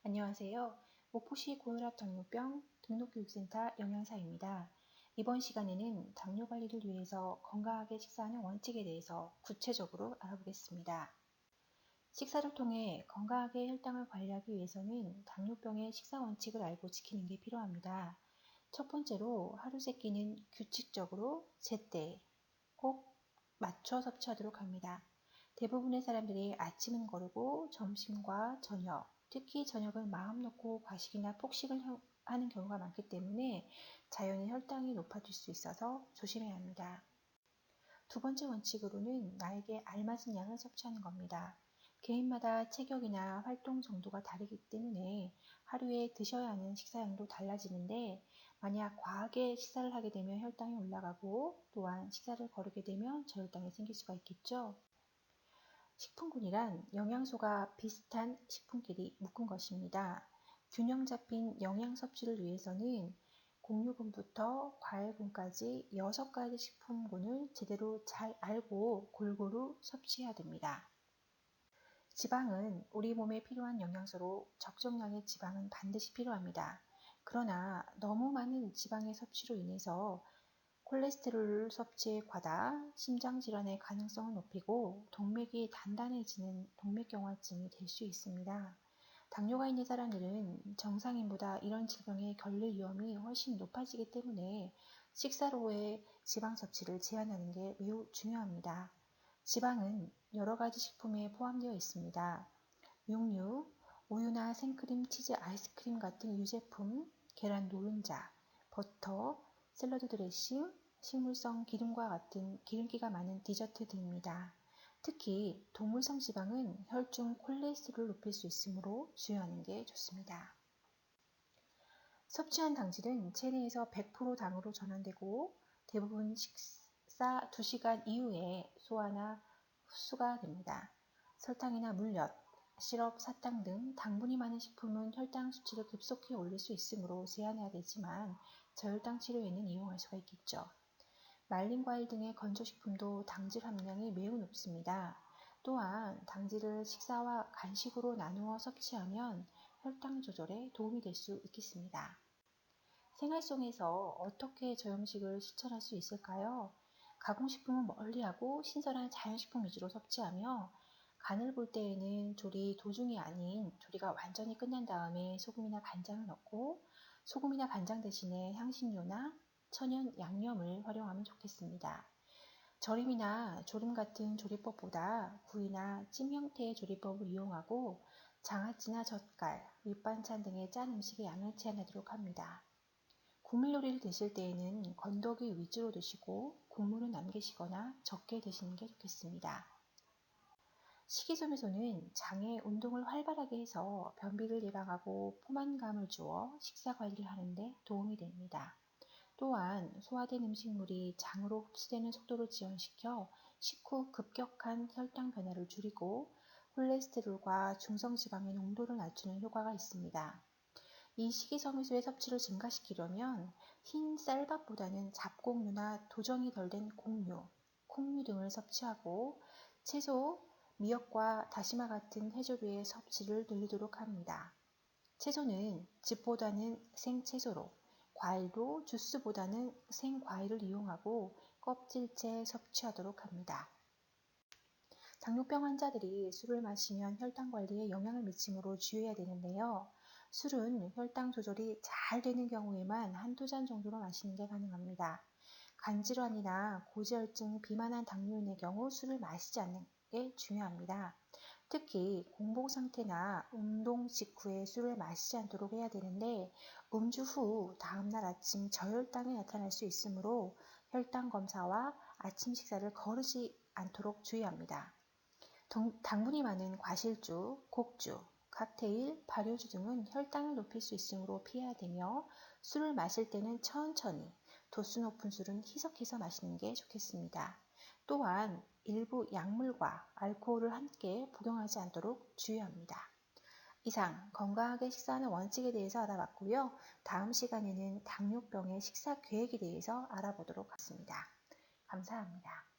안녕하세요. 목포시 고혈압 당뇨병 등록교육센터 영양사입니다. 이번 시간에는 당뇨 관리를 위해서 건강하게 식사하는 원칙에 대해서 구체적으로 알아보겠습니다. 식사를 통해 건강하게 혈당을 관리하기 위해서는 당뇨병의 식사 원칙을 알고 지키는 게 필요합니다. 첫 번째로 하루 세 끼는 규칙적으로 제때 꼭 맞춰 섭취하도록 합니다. 대부분의 사람들이 아침은 거르고 점심과 저녁, 특히 저녁은 마음 놓고 과식이나 폭식을 하는 경우가 많기 때문에 자연히 혈당이 높아질 수 있어서 조심해야 합니다. 두 번째 원칙으로는 나에게 알맞은 양을 섭취하는 겁니다. 개인마다 체격이나 활동 정도가 다르기 때문에 하루에 드셔야 하는 식사량도 달라지는데 만약 과하게 식사를 하게 되면 혈당이 올라가고 또한 식사를 거르게 되면 저혈당이 생길 수가 있겠죠. 식품군이란 영양소가 비슷한 식품끼리 묶은 것입니다. 균형 잡힌 영양 섭취를 위해서는 곡류군부터 과일군까지 6가지 식품군을 제대로 잘 알고 골고루 섭취해야 됩니다. 지방은 우리 몸에 필요한 영양소로 적정량의 지방은 반드시 필요합니다. 그러나 너무 많은 지방의 섭취로 인해서 콜레스테롤 섭취의 과다, 심장질환의 가능성을 높이고 동맥이 단단해지는 동맥경화증이 될 수 있습니다. 당뇨가 있는 사람들은 정상인보다 이런 질병에 걸릴 위험이 훨씬 높아지기 때문에 식사로의 지방 섭취를 제한하는 게 매우 중요합니다. 지방은 여러 가지 식품에 포함되어 있습니다. 육류, 우유나 생크림, 치즈, 아이스크림 같은 유제품, 계란 노른자, 버터, 샐러드 드레싱, 식물성 기름과 같은 기름기가 많은 디저트 등입니다. 특히 동물성 지방은 혈중 콜레스테롤을 높일 수 있으므로 주의하는 게 좋습니다. 섭취한 당질은 체내에서 100% 당으로 전환되고 대부분 식사 2시간 이후에 소화나 흡수가 됩니다. 설탕이나 물엿, 시럽, 사탕 등 당분이 많은 식품은 혈당 수치를 급속히 올릴 수 있으므로 제한해야 되지만 저혈당 치료에는 이용할 수가 있겠죠. 말린 과일 등의 건조식품도 당질 함량이 매우 높습니다. 또한 당질을 식사와 간식으로 나누어 섭취하면 혈당 조절에 도움이 될 수 있겠습니다. 생활 속에서 어떻게 저염식을 실천할 수 있을까요? 가공식품은 멀리하고 신선한 자연식품 위주로 섭취하며 간을 볼 때에는 조리 도중이 아닌 조리가 완전히 끝난 다음에 소금이나 간장을 넣고 소금이나 간장 대신에 향신료나 천연 양념을 활용하면 좋겠습니다. 절임이나 조림 같은 조리법보다 구이나 찜 형태의 조리법을 이용하고 장아찌나 젓갈, 밑반찬 등의 짠 음식의 양을 제한하도록 합니다. 국물 요리를 드실 때에는 건더기 위주로 드시고 국물은 남기시거나 적게 드시는 게 좋겠습니다. 식이섬유소는 장의 운동을 활발하게 해서 변비를 예방하고 포만감을 주어 식사 관리를 하는 데 도움이 됩니다. 또한 소화된 음식물이 장으로 흡수되는 속도를 지연시켜 식후 급격한 혈당 변화를 줄이고 콜레스테롤과 중성지방의 농도를 낮추는 효과가 있습니다. 이 식이섬유소의 섭취를 증가시키려면 흰 쌀밥보다는 잡곡류나 도정이 덜 된 곡류, 콩류 등을 섭취하고 채소, 미역과 다시마 같은 해조류의 섭취를 늘리도록 합니다. 채소는 즙보다는 생채소로, 과일도 주스보다는 생과일을 이용하고 껍질째 섭취하도록 합니다. 당뇨병 환자들이 술을 마시면 혈당 관리에 영향을 미치므로 주의해야 되는데요. 술은 혈당 조절이 잘 되는 경우에만 한두 잔 정도로 마시는 게 가능합니다. 간질환이나 고지혈증, 비만한 당뇨인의 경우 술을 마시지 않는 게 중요합니다. 특히 공복 상태나 운동 직후에 술을 마시지 않도록 해야 되는데 음주 후 다음날 아침 저혈당이 나타날 수 있으므로 혈당 검사와 아침 식사를 거르지 않도록 주의합니다. 당분이 많은 과실주, 곡주, 칵테일, 발효주 등은 혈당을 높일 수 있으므로 피해야 되며 술을 마실 때는 천천히, 도수 높은 술은 희석해서 마시는 게 좋겠습니다. 또한 일부 약물과 알코올을 함께 복용하지 않도록 주의합니다. 이상 건강하게 식사하는 원칙에 대해서 알아봤고요. 다음 시간에는 당뇨병의 식사 계획에 대해서 알아보도록 하겠습니다. 감사합니다.